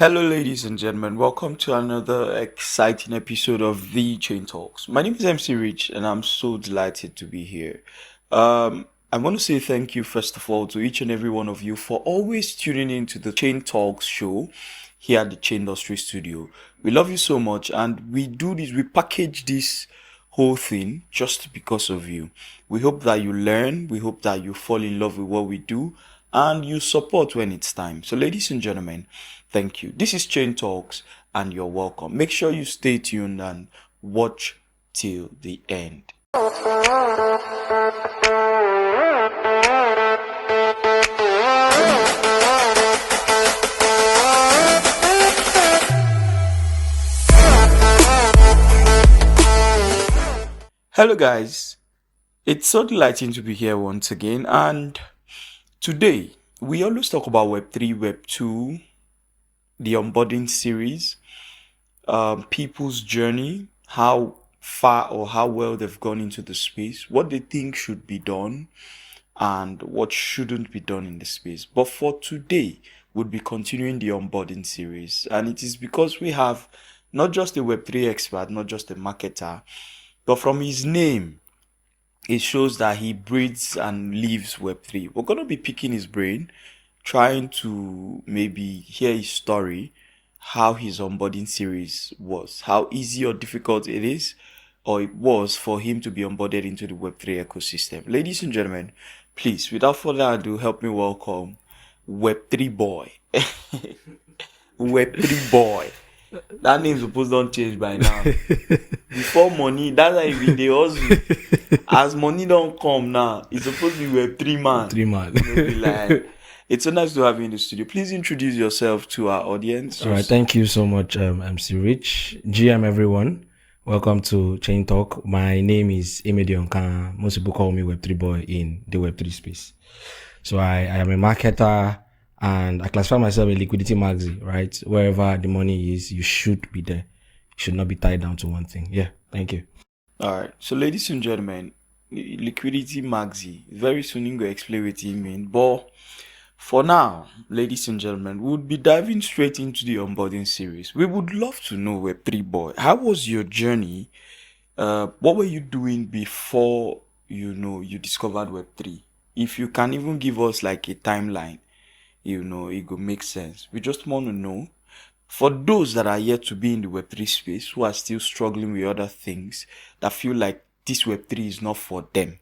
Hello, ladies and gentlemen. Welcome to another exciting episode of The Chain Talks. My name is MC Rich, and I'm so delighted to be here. I want to say thank you, first of all, to each and every one of you for always tuning in to the Chain Talks show here at the Chain Industry Studio. We love you so much, and we package this whole thing just because of you. We hope that you learn, we hope that you fall in love with what we do, and you support when it's time. So, ladies and gentlemen, thank you. This is Chain Talks, and you're welcome. Make sure you stay tuned and watch till the end. Hello, guys. It's so delighting to be here once again, and today we always talk about Web3, Web2, the onboarding series, people's journey, how far or how well they've gone into the space, what they think should be done, and what shouldn't be done in the space. But for today, we'll be continuing the onboarding series, and it is because we have not just a Web3 expert, not just a marketer, but from his name, it shows that he breathes and lives Web3. We're going to be picking his brain, trying to maybe hear his story, how his onboarding series was, how easy or difficult it is, or it was for him to be onboarded into the Web3 ecosystem. Ladies and gentlemen, please, without further ado, help me welcome Web3 boy. Web3 boy. That name supposed don't change by now. Before money, that's how it be the hustle. As money don't come now, it's supposed to be Web3 man. 3 man. Maybe like, it's so nice to have you in the studio. Please introduce yourself to our audience. All right, thank you so much, MC Rich. GM everyone, welcome to Chain Talk. My name is Emediong Nkanga. Most people call me Web3 boy in the Web3 space. So I am a marketer and I classify myself a liquidity maxi, right? Wherever the money is, you should be there. You should not be tied down to one thing. Yeah, thank you. All right. So, ladies and gentlemen, liquidity maxi. Very soon you go explain what you mean. But for now, ladies and gentlemen, we would be diving straight into the onboarding series. We would love to know, Web3 boy, how was your journey? What were you doing before you discovered Web3? If you can even give us like a timeline, it could make sense. We just want to know, for those that are yet to be in the Web3 space, who are still struggling with other things, that feel like this Web3 is not for them,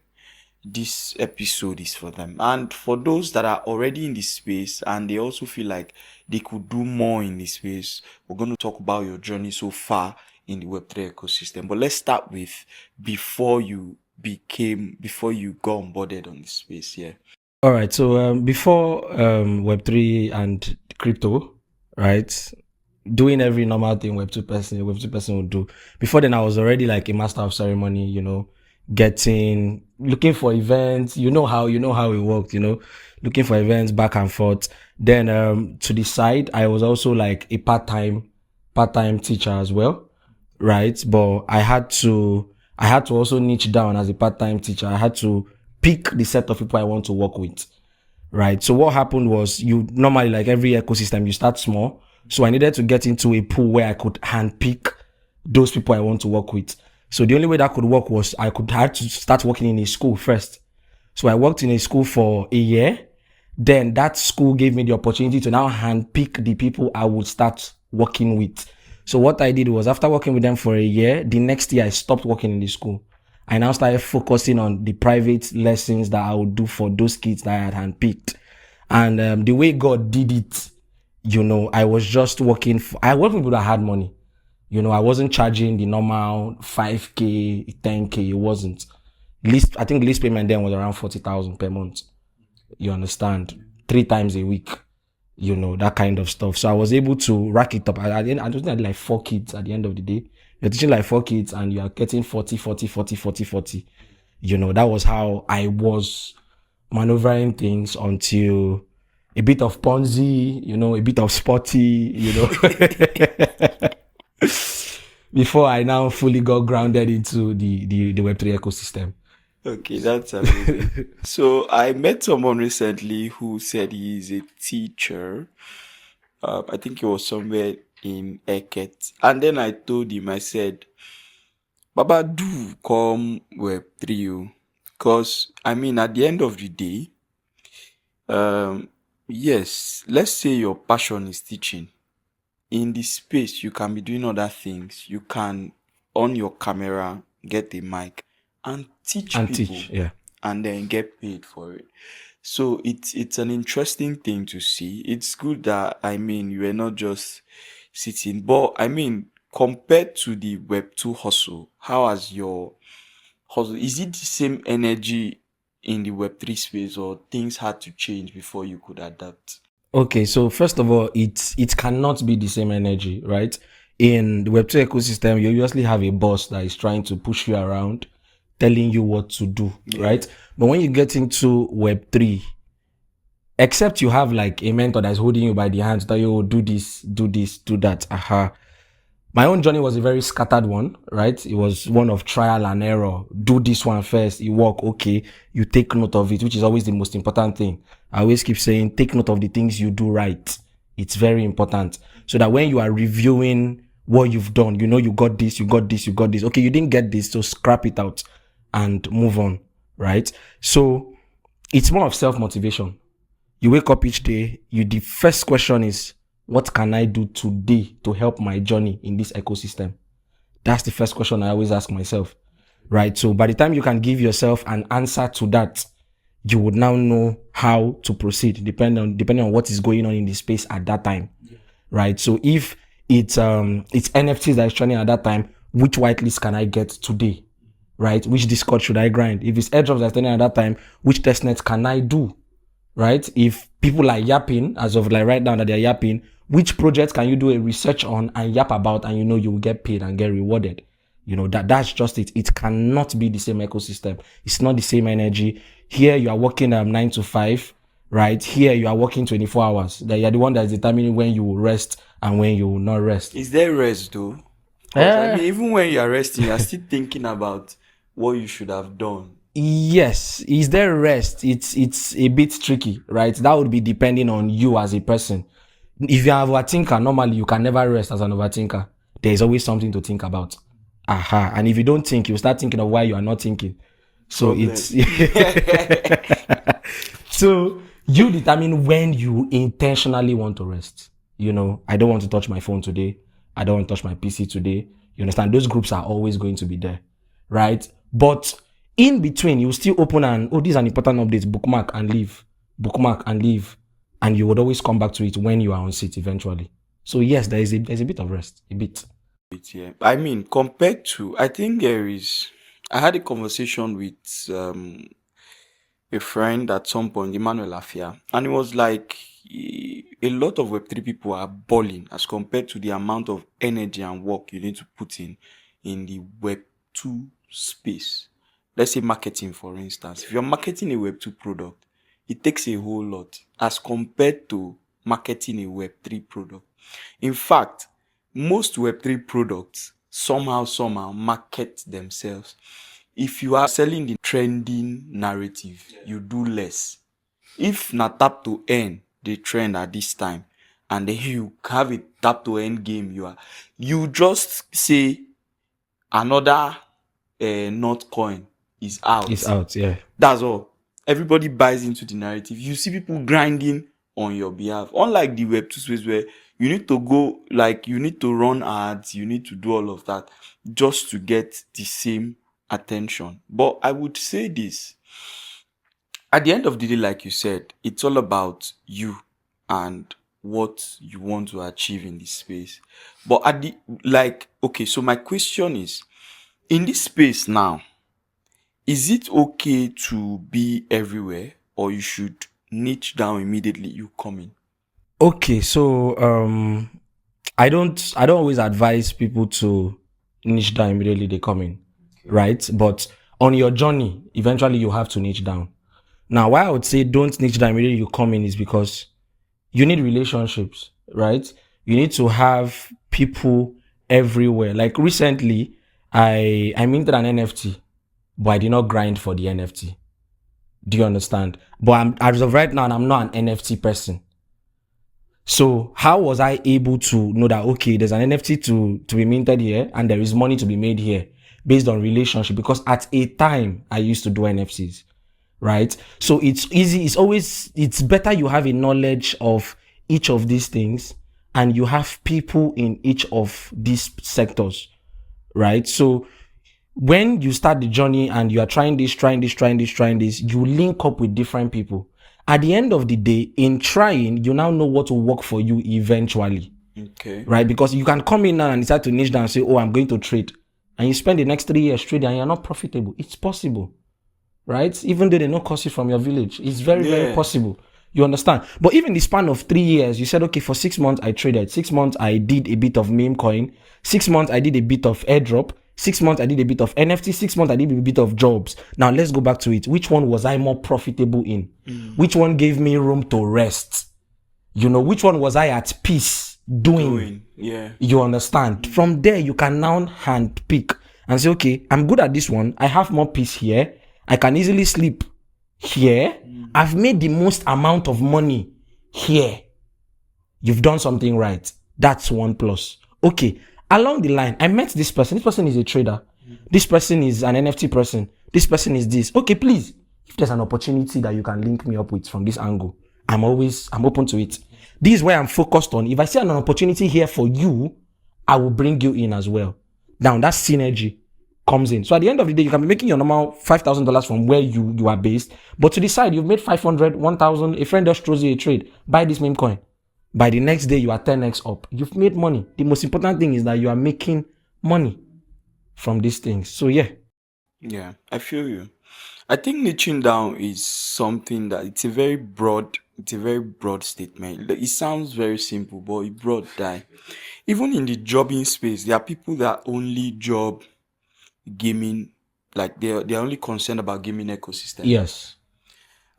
this episode is for them. And for those that are already in this space and they also feel like they could do more in this space, we're going to talk about your journey so far in the Web3 ecosystem. But let's start with before you got onboarded on this space. Yeah. All right, so before Web3 and crypto, right, doing every normal thing a Web2 person would do. Before then, I was already like a master of ceremony, looking for events, you know how it worked, looking for events back and forth. Then to the side, I was also like a part-time teacher as well, right? But I had to also niche down as a part-time teacher. I had to pick the set of people I want to work with, right? So what happened was, you normally, like every ecosystem, you start small. So I needed to get into a pool where I could handpick those people I want to work with. So the only way that could work was I had to start working in a school first. So I worked in a school for a year. Then that school gave me the opportunity to now handpick the people I would start working with. So what I did was, after working with them for a year, the next year I stopped working in the school. I now started focusing on the private lessons that I would do for those kids that I had handpicked. And the way God did it, I was just I worked with people that had money. I wasn't charging the normal 5K, 10K. It wasn't. I think least payment then was around 40,000 per month. You understand? 3 times a week. That kind of stuff. So I was able to rack it up. I did like 4 kids at the end of the day. You're teaching like 4 kids and you are getting 40. That was how I was maneuvering things until a bit of Ponzi, a bit of Spotty, before I now fully got grounded into the Web3 ecosystem. Okay, that's amazing. So I met someone recently who said he is a teacher. I think it was somewhere in Eket. And then I told him, I said, Baba, do come Web3. Because, I mean, at the end of the day, yes, let's say your passion is teaching. In this space, you can be doing other things. You can on your camera, get a mic, and teach And people, teach. Yeah. and then get paid for it. So it's an interesting thing to see. It's good that, I mean, you are not just sitting, but I mean, compared to the Web2 hustle, how has your hustle, is it the same energy in the Web3 space, or things had to change before you could adapt? Okay, so first of all, it cannot be the same energy, right? In the Web2 ecosystem, you obviously have a boss that is trying to push you around, telling you what to do, right? But when you get into Web3, except you have like a mentor that's holding you by the hand, that you do this, do this, do that. Aha. My own journey was a very scattered one, right? It was one of trial and error. Do this one first. You work, okay. You take note of it, which is always the most important thing. I always keep saying, take note of the things you do right. It's very important. So that when you are reviewing what you've done, you know, you got this, you got this, you got this. Okay, you didn't get this, so scrap it out and move on, right? So it's more of self-motivation. You wake up each day, the first question is, what can I do today to help my journey in this ecosystem? That's the first question I always ask myself, right? So by the time you can give yourself an answer to that, you would now know how to proceed depending on what is going on in the space at that time, right? So if it's NFTs that is trending at that time, which whitelist can I get today, right? Which Discord should I grind? If it's airdrops that's trending at that time, which testnets can I do? Right? If people are yapping, as of like right now that they're yapping, which projects can you do a research on and yap about, and you know you will get paid and get rewarded? You know, that's just it. It cannot be the same ecosystem. It's not the same energy. Here you are working 9 to 5, right? Here you are working 24 hours. That you're the one that's determining when you will rest and when you will not rest. Is there rest though? Because I mean, even when you are resting, you are still thinking about what you should have done. Yes. Is there rest? It's a bit tricky, right? That would be depending on you as a person. If you're an overthinker, normally you can never rest as an overthinker. There is always something to think about. Aha. And if you don't think, you start thinking of why you are not thinking. So it's so you determine when you intentionally want to rest. You know, I don't want to touch my phone today. I don't want to touch my PC today. You understand? Those groups are always going to be there, right? But in between, you still open and, oh, this is an important update, bookmark and leave. Bookmark and leave. And you would always come back to it when you are on sit eventually. So yes, there's a bit of rest. A bit. Yeah. I mean, compared to, I think I had a conversation with a friend at some point, Emmanuel Afia, and it was like a lot of Web3 people are balling as compared to the amount of energy and work you need to put in the Web2 space. Let's say marketing, for instance. If you're marketing a Web2 product, it takes a whole lot as compared to marketing a Web3 product. In fact, most Web3 products somehow market themselves. If you are selling the trending narrative, you do less. If na tap to earn the trend at this time, and then you have a tap to earn game, you just say another not coin is out. It's out, yeah. That's all. Everybody buys into the narrative. You see people grinding on your behalf. Unlike the Web2 space where you need to go, like you need to run ads, you need to do all of that just to get the same attention. But I would say this. At the end of the day, like you said, it's all about you and what you want to achieve in this space. But okay, so my question is, in this space now, is it okay to be everywhere, or you should niche down immediately you come in? Okay, so I don't always advise people to niche down immediately they come in, right? But on your journey, eventually you have to niche down. Now, why I would say don't niche down immediately you come in is because you need relationships, right? You need to have people everywhere. Like recently, I minted an NFT, but I did not grind for the NFT. Do you understand? But as of right now, I'm not an NFT person. So how was I able to know that, okay, there's an NFT to be minted here and there is money to be made here based on relationship? Because at a time I used to do NFTs, right? So it's easy. It's better you have a knowledge of each of these things and you have people in each of these sectors, right? So when you start the journey and you are trying this, you link up with different people. At the end of the day, in trying, you now know what will work for you eventually. Okay. Right? Because you can come in now and decide to niche down and say, oh, I'm going to trade. And you spend the next 3 years trading and you're not profitable. It's possible. Right? Even though they don't cost you from your village. It's very, very possible. You understand? But even the span of 3 years, you said, okay, for 6 months I traded. 6 months I did a bit of meme coin. 6 months I did a bit of airdrop. 6 months I did a bit of NFT. 6 months I did a bit of jobs. Now let's go back to it. Which one was I more profitable in? Which one gave me room to rest? You know, which one was I at peace doing? Yeah. You understand? From there, you can now hand pick and say, okay, I'm good at this one. I have more peace here. I can easily sleep here. I've made the most amount of money here. You've done something right. That's 1 plus. Okay. Along the line, I met this person. This person is a trader. This person is an NFT person. This person is this. Okay, please. If there's an opportunity that you can link me up with from this angle, I'm open to it. This is where I'm focused on. If I see an opportunity here for you, I will bring you in as well. Now, that synergy comes in. So at the end of the day, you can be making your normal $5,000 from where you are based. But to the side, you've made 500, 1,000. A friend just throws you a trade. Buy this meme coin. By the next day, you are 10x up. You've made money. The most important thing is that you are making money from these things. So yeah. Yeah, I feel you. I think niching down is something that it's a very broad statement. It sounds very simple, but it broad die. Even in the jobbing space, there are people that only job gaming, like they're only concerned about gaming ecosystem. Yes.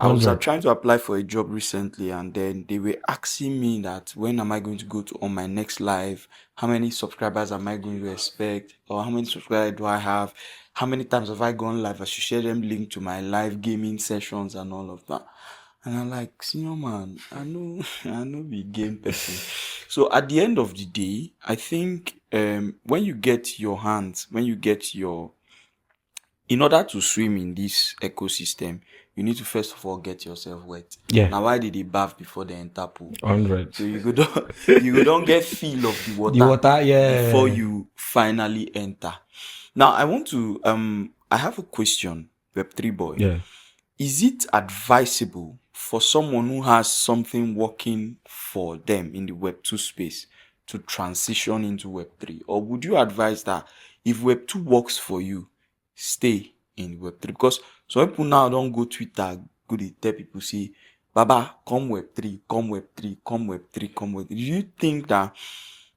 I was 100. trying to apply for a job recently, and then they were asking me that when am I going to go to on my next live? How many subscribers am I going to expect? Or how many subscribers do I have? How many times have I gone live? I should share them link to my live gaming sessions and all of that. And I'm like, senior man, I know be game person. So at the end of the day, I think when you get your in order to swim in this ecosystem, you need to first of all get yourself wet. Yeah. Now, why did they bath before they enter pool? 100. So you don't get feel of the water. The water, yeah. Before you finally enter. Now, I have a question, Web3 boy. Yeah. Is it advisable for someone who has something working for them in the Web2 space to transition into Web3? Or would you advise that if Web2 works for you, stay in Web3? Because some people now don't go Twitter, go to tell people, say, Baba, come Web3, come Web3, come Web3, come Web3. Do you think that,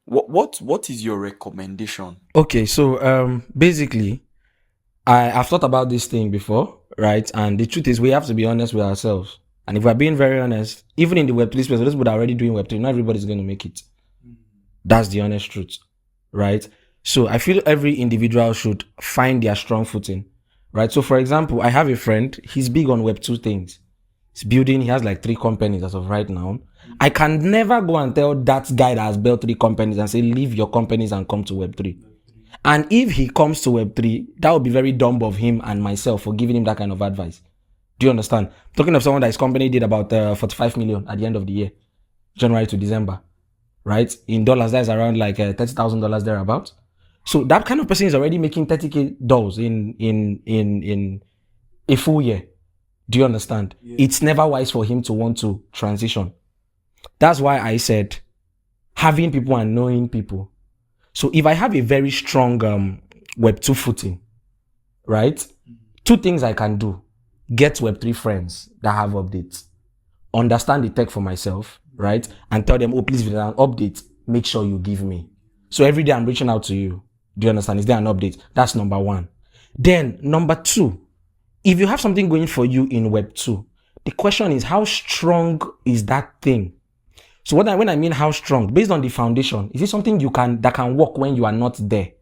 what is your recommendation? Okay, so basically, I've thought about this thing before, right? And the truth is, we have to be honest with ourselves. And if we're being very honest, even in the Web3 space, those people are already doing Web3, not everybody's going to make it. That's the honest truth, right? So I feel every individual should find their strong footing, right? So for example, I have a friend, he's big on Web2 things. He's building, he has like 3 companies as of right now. I can never go and tell that guy that has built 3 companies and say, leave your companies and come to Web3. And if he comes to Web3, that would be very dumb of him and myself for giving him that kind of advice. Do you understand? Talking of someone that his company did about 45 million at the end of the year, January to December, right? In dollars, that is around like $30,000 thereabout. So that kind of person is already making $30,000 in a full year. Do you understand? Yeah. It's never wise for him to want to transition. That's why I said having people and knowing people. So if I have a very strong Web2 footing, right? 2 things I can do. Get Web3 friends that have updates. Understand the tech for myself, right? And tell them, oh, please, if there's an update, make sure you give me. So every day I'm reaching out to you. Do you understand? Is there an update? That's number 1. Then number 2, if you have something going for you in Web2, the question is, how strong is that thing? So when I mean how strong, based on the foundation, is it something that can work when you are not there?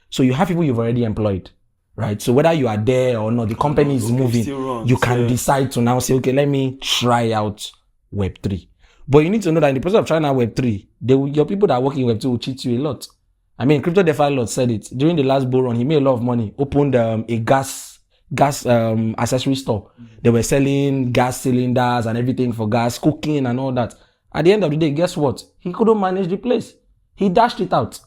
So you have people you've already employed, right? So whether you are there or not, the company is moving. You can decide to now say, okay, let me try out Web3. But you need to know that in the process of trying out Web3, your people that are working in Web2 will cheat you a lot. I mean, Crypto DeFi Lord said it. During the last bull run, he made a lot of money. Opened a gas accessory store. They were selling gas cylinders and everything for gas, cooking and all that. At the end of the day, guess what? He couldn't manage the place. He dashed it out.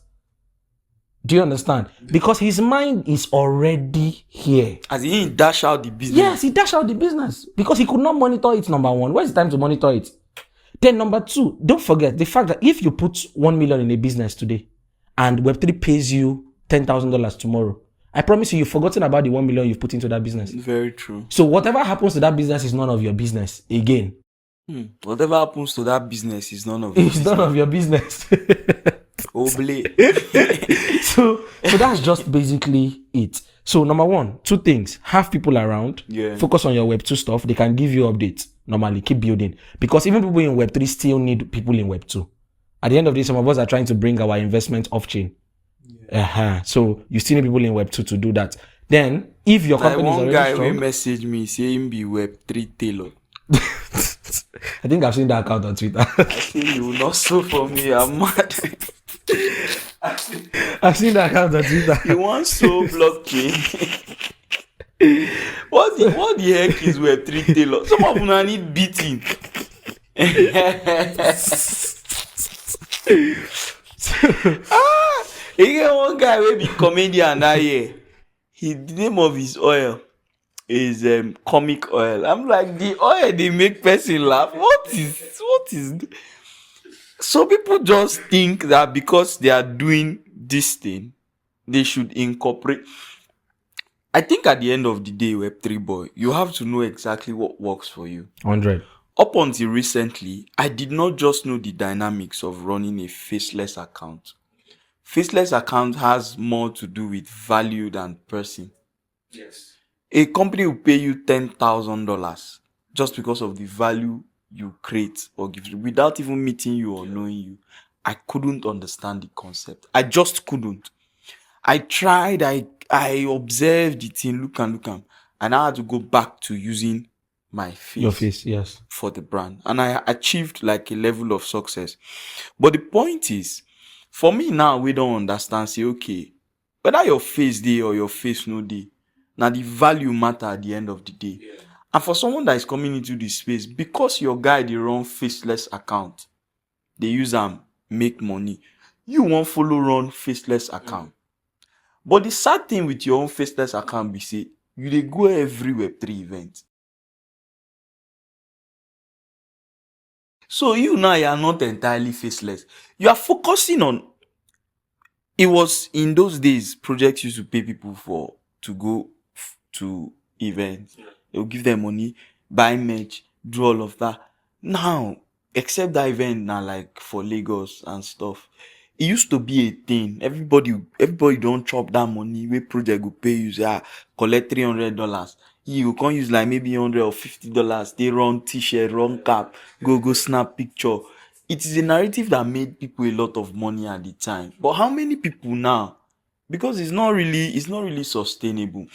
Do you understand? Because his mind is already here. As he dash out the business. Yes, he dashed out the business because he could not monitor it, number one. Where's the time to monitor it? Then number two, don't forget the fact that if you put 1 million in a business today and Web3 pays you $10,000 tomorrow, I promise you've forgotten about the 1 million you've put into that business. Very true. So whatever happens to that business is none of your business again. Whatever happens to that business is none of your business. It's none of your business. So that's just basically it. So number one, two things. Have people around. Yeah. Focus on your Web2 stuff. They can give you updates. Normally, keep building. Because even people in Web3 still need people in Web2. At the end of the day, some of us are trying to bring our investment off-chain. Yeah. So you still need people in Web2 to do that. Then, if your company is already strong... One guy will message me saying be Web3 Taylor. I think I've seen that account on Twitter. I say you will not sue for me. I'm mad. I've seen that account on Twitter. You want so blockchain? What the heck is Web3 Taylor? Some of them need beating. Again, one guy will be comedian that year. The name of his oil is comic oil. I'm like, the oil they make person laugh. What is so people just think that because they are doing this thing, they should incorporate. I think at the end of the day, Web3 boy, you have to know exactly what works for you. 100. Up until recently, I did not just know the dynamics of running a faceless account. Faceless account has more to do with value than person. Yes. A company will pay you $10,000 just because of the value you create or give without even meeting you or knowing you. I couldn't understand the concept. I just couldn't. I tried, I observed the thing, look, and I had to go back to using my face. Your face, yes. For the brand. And I achieved like a level of success. But the point is, for me now, we don't understand, say, okay, whether your face day or your face no day, now the value matter at the end of the day. Yeah. And for someone that is coming into this space, because your guy, they run faceless account, they use them, make money. You won't follow run faceless account. But the sad thing with your own faceless account be say, you dey go every Web3 event. So you now are not entirely faceless. You are focusing on. It was in those days projects used to pay people to go to events. They will give them money, buy merch, do all of that. Now, except that event now, like for Lagos and stuff, it used to be a thing. Everybody don't chop that money. Where project will pay you, collect $300. You can't use like maybe $100 or $50. They run t-shirt, run cap, go snap picture. It is a narrative that made people a lot of money at the time. But how many people now? Because it's not really sustainable.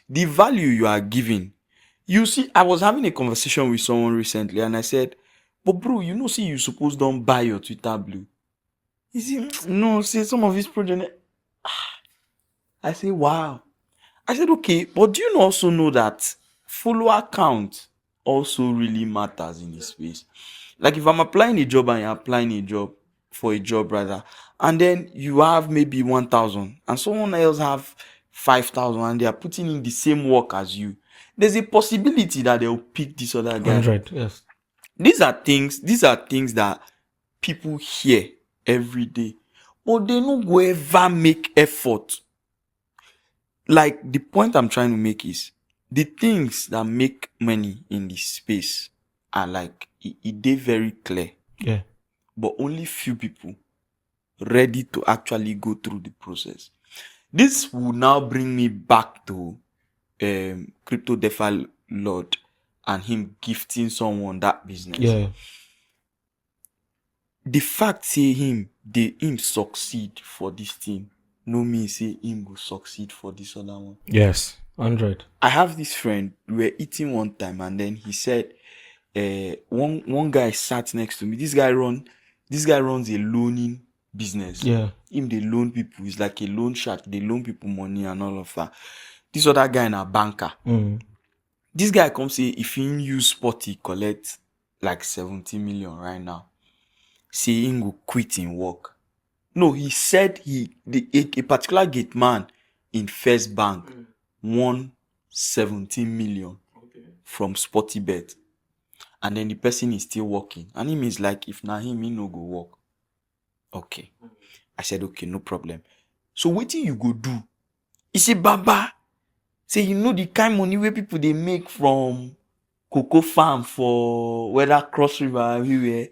The value you are giving. You see, I was having a conversation with someone recently and I said, but bro, see, you suppose don't buy your Twitter blue. You see, no, see, some of these projects. I say, wow. I said, okay, but do you also know that follower count also really matters in this space? Like if I'm applying a job and you're applying a job for a job rather, and then you have maybe 1,000 and someone else have 5,000 and they are putting in the same work as you, there's a possibility that they'll pick this other guy. 100, yes. These are things that people hear every day, but they don't go ever make effort. Like the point I'm trying to make is the things that make money in this space are like they're very clear. Yeah. But only few people ready to actually go through the process. This will now bring me back to Crypto DeFi Lord and him gifting someone that business. Yeah. The fact say him succeed for this thing, no mean say him will succeed for this other one. Yes, 100. I have this friend, we were eating one time and then he said, one guy sat next to me. This guy runs a loaning business. Yeah. Him they loan people. He's like a loan shark. They loan people money and all of that. This other guy na banker. This guy come say if he use Spotty collect like 70 million right now, say he go quit in work. No, he said a particular gate man in First Bank won 17 million from Spotty Bet. And then the person is still working. And him is like, if na him, he no go work. Okay. I said, okay, no problem. So what you go do? He say, Baba, say you know the kind money where people they make from cocoa farm for whether cross river everywhere.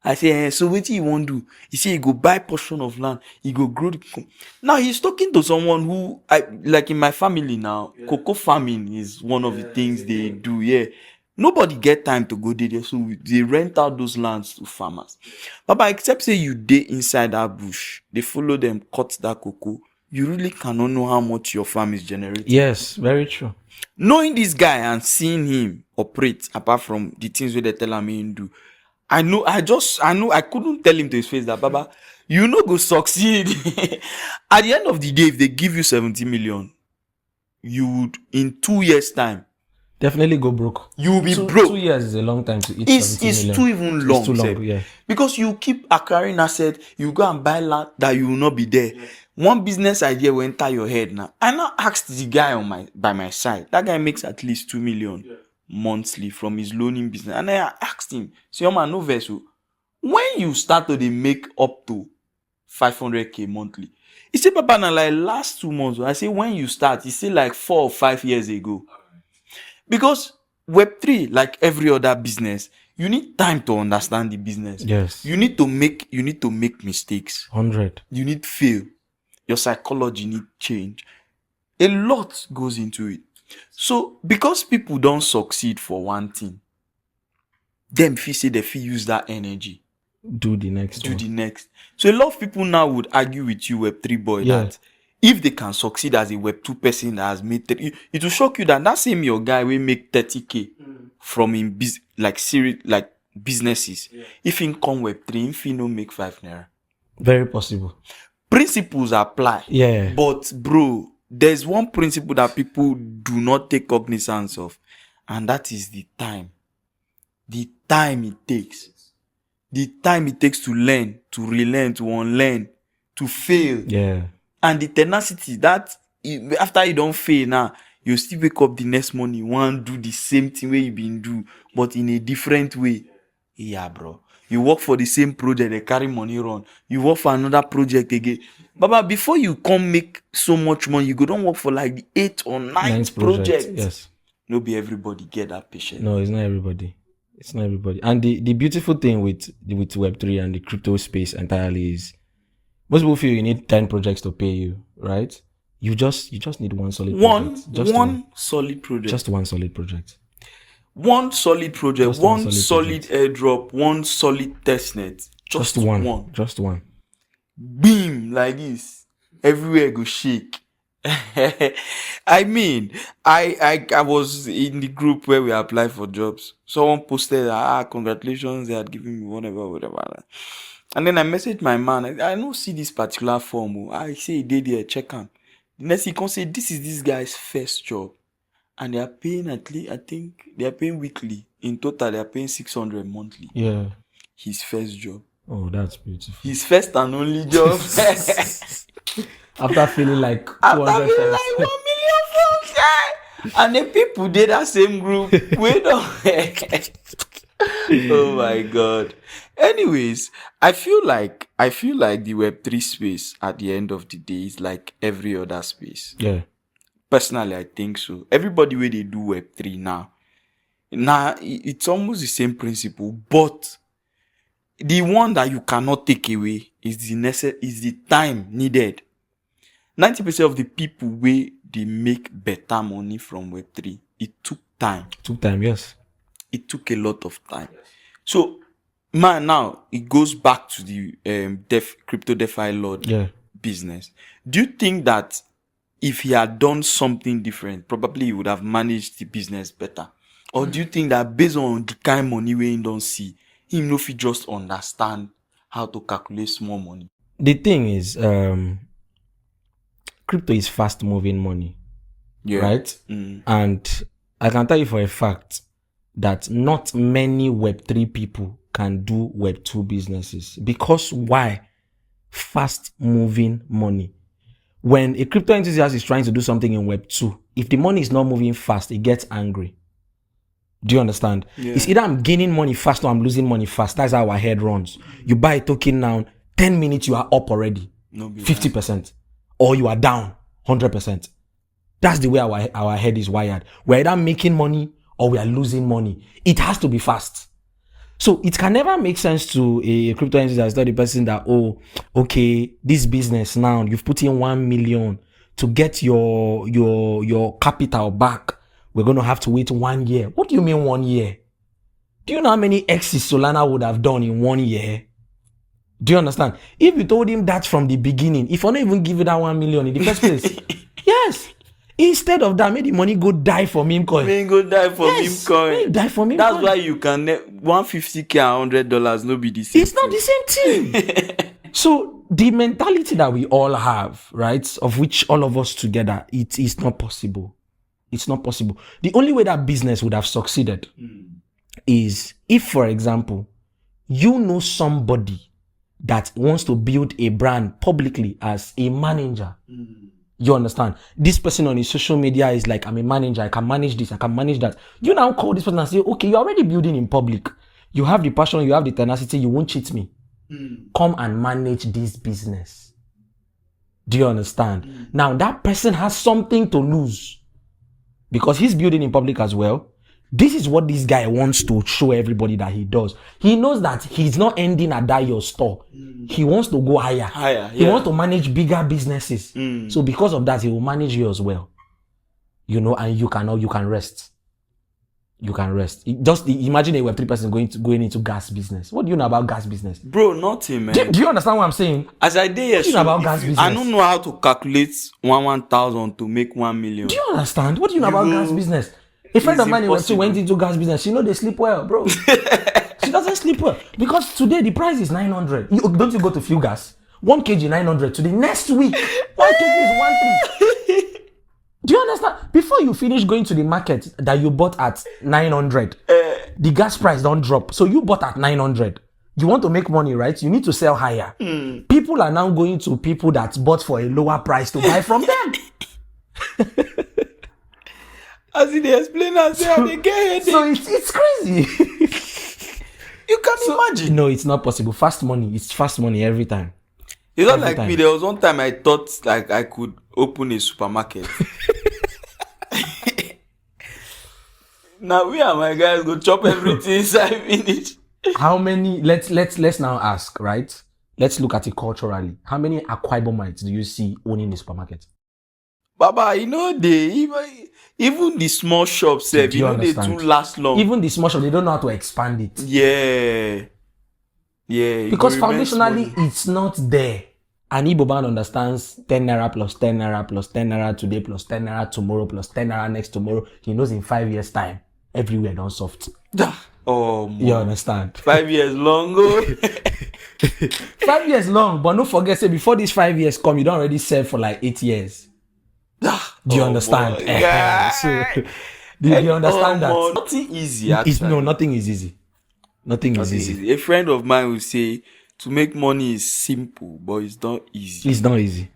I say, so what you want to do? He say, he go buy portion of land. He go grow the. Now he's talking to someone who, like in my family now, cocoa farming is one of the things they do. Yeah. Nobody get time to go there, so they rent out those lands to farmers. Baba, except say you dey inside that bush, they follow them, cut that cocoa. You really cannot know how much your farm is generating. Yes, very true. Knowing this guy and seeing him operate, apart from the things where they tell him do, I couldn't tell him to his face that, Baba, you no go succeed. At the end of the day, if they give you 70 million, you would, in 2 years' time, definitely go broke. You will be broke. 2 years is a long time to eat. It's too even long. It's too long, yeah. Because you keep acquiring assets, you go and buy land that you will not be there. Yeah. One business idea will enter your head now. I now asked the guy by my side. That guy makes at least 2 million monthly from his loaning business. And I asked him, "See, man, no vessel. When you start to make up to 500k monthly," he said, "Papa, now like last 2 months." I say, "When you start," he said, like 4 or 5 years ago. Because Web3, like every other business, you need time to understand the business. Yes. You need to make mistakes. 100. You need fail. Your psychology need change. A lot goes into it. So because people don't succeed for one thing, them feel say they feel use that energy. Do the next. So a lot of people now would argue with you, Web3 boy, that if they can succeed as a Web2 person that has made it will shock you that same your guy will make 30k from in businesses. If he come Web3, if he no make 5 naira. Very possible. Principles apply. Yeah. But bro, there's one principle that people do not take cognizance of, and that is the time. The time it takes. The time it takes to learn, to relearn, to unlearn, to fail. Yeah. And the tenacity that after you don't fail now, you still wake up the next morning, you want to do the same thing where you been do, but in a different way. Yeah, bro. You work for the same project, they carry money run. You work for another project again. Baba, before you come make so much money, you go don't work for like the 8th or 9th project. Yes. No be everybody get that patience. No, it's not everybody. It's not everybody. And the beautiful thing with Web3 and the crypto space entirely is most people feel you need 10 projects to pay you, right? You just need one solid project. One solid project. Just one solid project. One solid project, one solid airdrop, one solid testnet. Just one. Just one. Beam like this. Everywhere go shake. I mean, I was in the group where we applied for jobs. Someone posted, congratulations, they had given me whatever. And then I messaged my man. I don't see this particular form. I say he did there, check him. The next he can say this is this guy's first job. And they are paying at least, I think they are paying weekly. In total, they are paying 600 monthly. Yeah. His first job. Oh, that's beautiful. His first and only job. After feeling like 200 After feeling like 1 million folks, and the people did that same group. We don't. Oh my God. Anyways, I feel like the Web3 space at the end of the day is like every other space. Yeah. Personally, I think so. Everybody where they do Web3 now, it's almost the same principle, but the one that you cannot take away is the time needed. 90% of the people where they make better money from Web3, it took time. Yes. It took a lot of time. So, man, now it goes back to the crypto DeFi Lord business. Do you think that if he had done something different, probably he would have managed the business better? Or do you think that based on the kind money we don't see, him no fit just understand how to calculate small money? The thing is, crypto is fast moving money, right? And I can tell you for a fact that not many Web3 people can do Web2 businesses. Because why? Fast moving money. When a crypto enthusiast is trying to do something in Web2, if the money is not moving fast, it gets angry. Do you understand? Yeah. It's either I'm gaining money fast or I'm losing money fast. That's how our head runs. You buy a token now, 10 minutes you are up already. 50%. Or you are down 100%. That's the way our head is wired. We're either making money or we are losing money. It has to be fast. So it can never make sense to a crypto enthusiast, not the person that, oh, okay, this business now, you've put in 1 million to get your capital back. We're going to have to wait 1 year. What do you mean 1 year? Do you know how many X's Solana would have done in 1 year? Do you understand? If you told him that from the beginning, if I don't even give you that 1 million in the first place, yes. Instead of that, make the money go die for meme coin. May go die for meme coin. Die for meme That's coin. why you can $150K and $100 no be the same. It's not the same thing. So the mentality that we all have, right, of which all of us together, it is not possible. It's not possible. The only way that business would have succeeded is if, for example, you know somebody that wants to build a brand publicly as a manager. You understand? This person on his social media is like, I'm a manager. I can manage this. I can manage that. You now call this person and say, okay, you're already building in public. You have the passion. You have the tenacity. You won't cheat me. Come and manage this business. Do you understand? Now that person has something to lose because he's building in public as well. This is what this guy wants to show everybody that he does. He knows that he's not ending at that your store. He wants to go higher. He wants to manage bigger businesses. So because of that, he will manage you as well. You know, and you can rest. You can rest. Just imagine a Web3 person going into gas business. What do you know about gas business? Bro, nothing, man. Do you understand what I'm saying? As I did What do you know about gas business? I don't know how to calculate 1,000 to make 1 million. Do you understand? What do you know about gas business? A friend of mine went into gas business. She know they sleep well, bro. She doesn't sleep well. Because today the price is 900. Don't you go to fuel gas? 1 kg 900. Today, next week, 1 kg is 1.3. Do you understand? Before you finish going to the market that you bought at 900, the gas price don't drop. So you bought at 900. You want to make money, right? You need to sell higher. People are now going to people that bought for a lower price to buy from them. As they explain and say, they get headache. So it's crazy. You can imagine. No, it's not possible. Fast money. It's fast money every time. It's not like me. There was one time I thought like I could open a supermarket. Now we and my guys go chop everything inside finish. How many? Let's now ask, right? Let's look at it culturally. How many Akwa Ibomites do you see owning the supermarket? Baba, you know even the small shops, they too last long. Even the small shop, they don't know how to expand it. Yeah. Because foundationally, it's not there. An Igbo man understands 10 naira plus 10 naira plus 10 naira today plus 10 naira tomorrow plus 10 naira next tomorrow. He knows in 5 years' time, everywhere done soft. Oh, man. You understand? 5 years long. 5 years long, but don't forget, say before these 5 years come, you don't already serve for like 8 years. Do you understand? Do you understand that? Nothing easy. Nothing is easy. Nothing is easy. A friend of mine will say, to make money is simple, but it's not easy. It's not easy.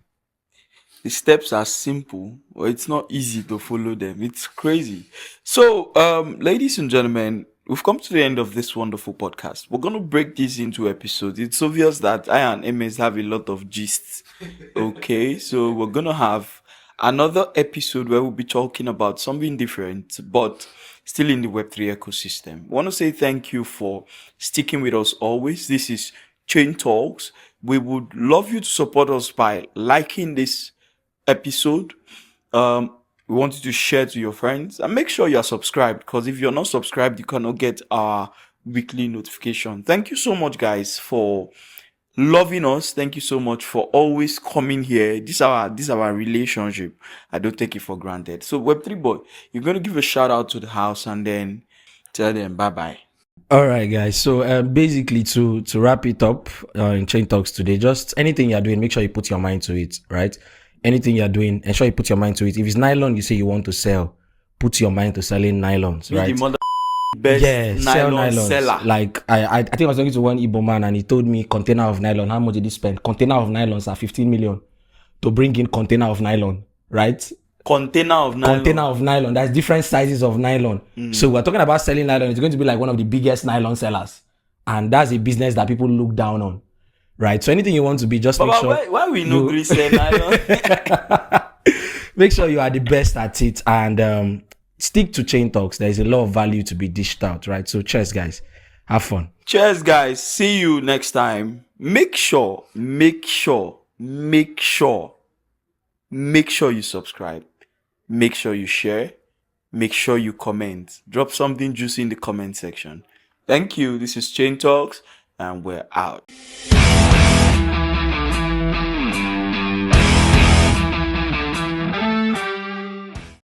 The steps are simple, but it's not easy to follow them. It's crazy. So, ladies and gentlemen, we've come to the end of this wonderful podcast. We're going to break this into episodes. It's obvious that I and MS have a lot of gists. Okay, so we're going to have another episode where we'll be talking about something different, but still in the Web3 ecosystem. I want to say thank you for sticking with us always. This is Chain Talks. We would love you to support us by liking this episode. We want you to share to your friends and make sure you are subscribed, because if you're not subscribed, you cannot get our weekly notification. Thank you so much, guys, for loving us. Thank you so much for always coming here. This is our relationship. I don't take it for granted. So Web3 boy, you're going to give a shout out to the house and then Tell them bye-bye. All right, guys. So basically, to wrap it up in Chain Talks today, just anything you're doing, make sure you put your mind to it, right? Anything you're doing, ensure you put your mind to it. If it's nylon, you say you want to sell, put your mind to selling nylons, Be the right? mother best Yeah, sell nylon nylons. seller. Like I think I was talking to one Igbo man and he told me container of nylon. How much did he spend? Container of nylons are 15 million to bring in container of nylon, right? Container of nylon. Container of nylon. That's different sizes of nylon. So we're talking about selling nylon. It's going to be like one of the biggest nylon sellers, and that's a business that people look down on, right? So anything you want to be, just make Baba, sure why we no gree sell nylon? make sure you are the best at it, and stick to Chain Talks. There is a lot of value to be dished out, right? So cheers, guys. Have fun. Cheers, guys. See you next time. Make sure you subscribe. Make sure you share. Make sure you comment. Drop something juicy in the comment section. Thank you. This is Chain Talks, and we're out.